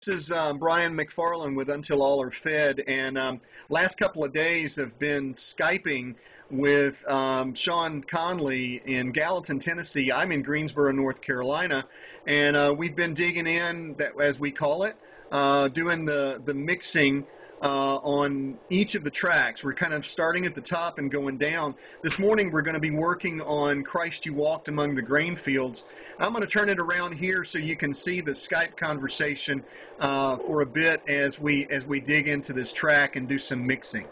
This is Bryan McFarland with Until All Are Fed, and last couple of days have been Skyping with Sean Conley in Gallatin, Tennessee. I'm in Greensboro, North Carolina, and we've been digging in, as we call it, doing the mixing on each of the tracks. We're kind of starting at the top and going down. This morning we're going to be working on Christ You Walked Among the Grain Fields. I'm going to turn it around here so you can see the Skype conversation for a bit as we dig into this track and do some mixing.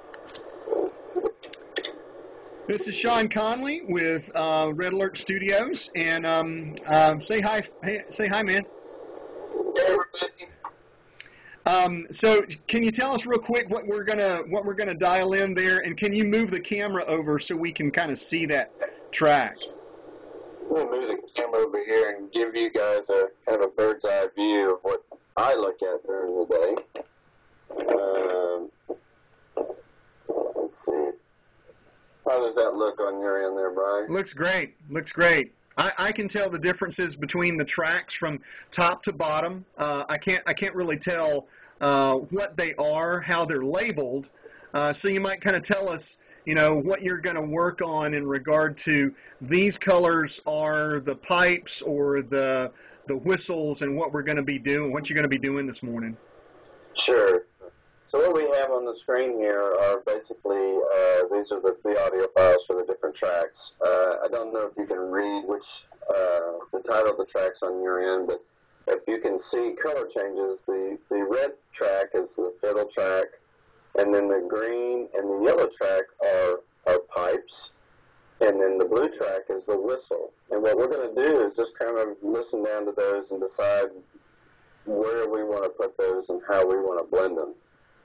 This is Sean Conley with Red Alert Studios, and say hi. Hey, say hi, man. Hey, everybody. So can you tell us real quick what we're gonna dial in there, and can you move the camera over so we can kind of see that track? I'm going to move the camera over here and give you guys a kind of a bird's eye view of what I look at during the day. Let's see. How does that look on your end there, Bryan? Looks great. Looks great. I can tell the differences between the tracks from top to bottom. I can't really tell what they are, how they're labeled. So you might kind of tell us, you know, what you're going to work on in regard to these colors are the pipes or the whistles, and what we're going to be doing, what you're going to be doing this morning. Sure. So what we have on the screen here are basically, these are the audio files for the different tracks. I don't know if you can read which, the title of the tracks on your end, but if you can see color changes, the red track is the fiddle track, and then the green and the yellow track are pipes, and then the blue track is the whistle. And what we're going to do is just kind of listen down to those and decide where we want to put those and how we want to blend them.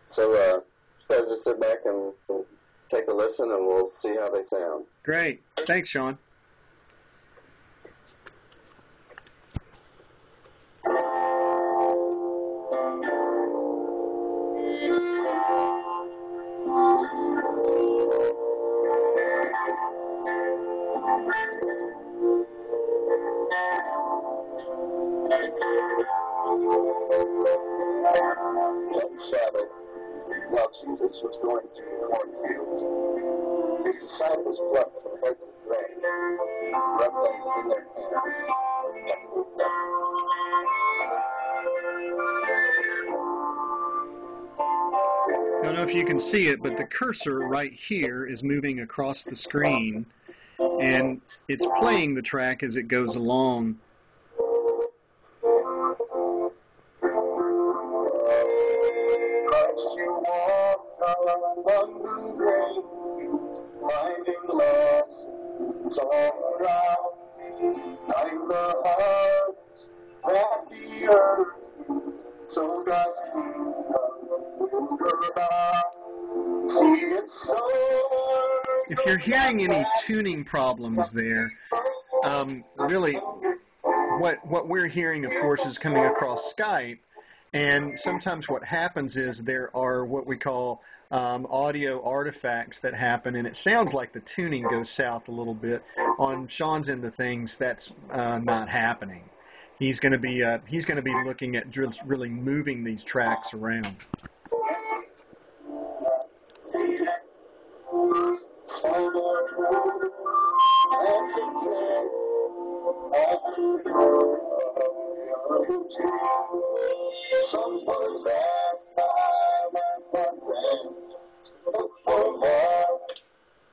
So you guys just sit back and take a listen, and we'll see how they sound. Great. Thanks, Sean. Sabbath, while Jesus was going through the cornfields, his disciples plucked some heads of grain, rubbed them in their hands, and moved them. I don't know if you can see it, but the cursor right here is moving across the screen, and it's playing the track as it goes along. Christ, you walked among the grain fields, finding lessons all around, like the harvest that the earth yields, so God's kingdom will go about. See, it's so. If you're hearing any tuning problems there, really what we're hearing, of course, is coming across Skype. And sometimes what happens is there are what we call audio artifacts that happen, and it sounds like the tuning goes south a little bit. On Sean's end of things, that's not happening. He's going to be looking at really moving these tracks around.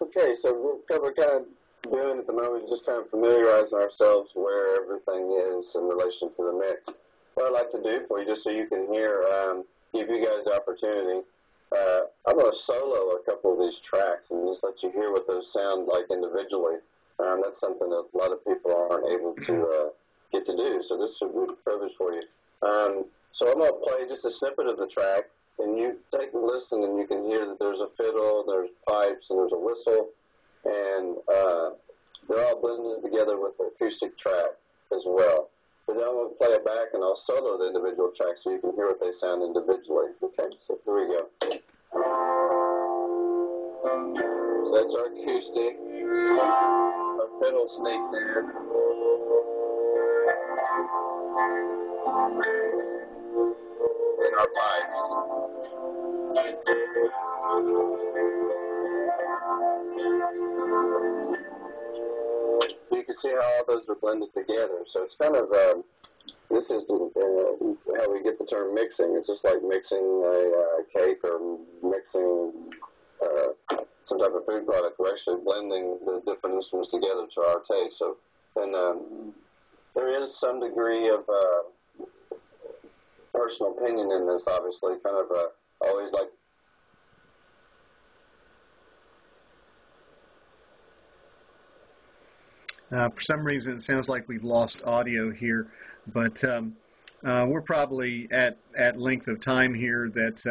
Okay, so we're kind of doing at the moment, just kind of familiarizing ourselves where everything is in relation to the mix. What I'd like to do for you, just so you can hear, give you guys the opportunity, I'm going to solo a couple of these tracks and just let you hear what those sound like individually. That's something that a lot of people aren't able to get to do, so this would be a privilege for you. So I'm going to play just a snippet of the track, and you take a listen, and you can hear that there's a fiddle, there's pipes, and there's a whistle, and they're all blended together with the acoustic track as well. But then I'm going to play it back, and I'll solo the individual tracks so you can hear what they sound individually. Okay, so here we go. So that's our acoustic. Our fiddle snakes in. our pipes. So you can see how all those are blended together. So it's kind of, this is how we get the term mixing. It's just like mixing a cake or mixing some type of food product. We're actually blending the different instruments together to our taste. So, and there is some degree of personal opinion in this, obviously. Kind of always like. For some reason, it sounds like we've lost audio here, but we're probably at length of time here that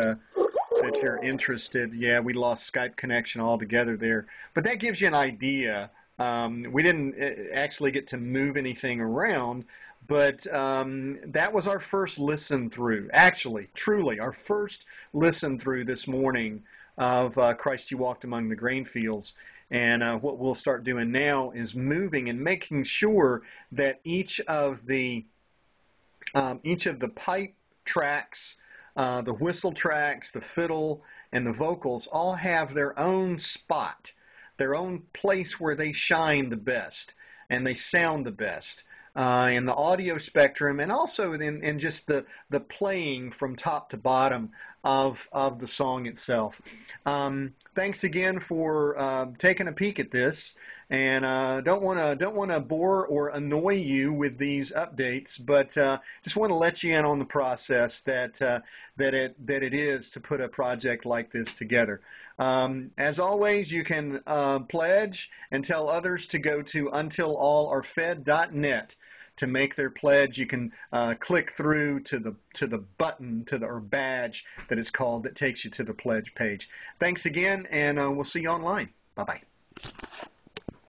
you're interested. Yeah, we lost Skype connection altogether there, but that gives you an idea. We didn't actually get to move anything around, but that was our first listen through. Actually, truly, our first listen through this morning of Christ You Walked Among the Grain Fields. And what we'll start doing now is moving and making sure that each of the pipe tracks, the whistle tracks, the fiddle, and the vocals all have their own spot, their own place where they shine the best and they sound the best in the audio spectrum, and also in just the playing from top to bottom of the song itself. Thanks again for taking a peek at this, and don't want to bore or annoy you with these updates, but just want to let you in on the process that it is to put a project like this together. As always, you can pledge and tell others to go to untilallarefed.net to make their pledge. You can click through to the button or badge that it's called that takes you to the pledge page. Thanks again, and we'll see you online. Bye-bye.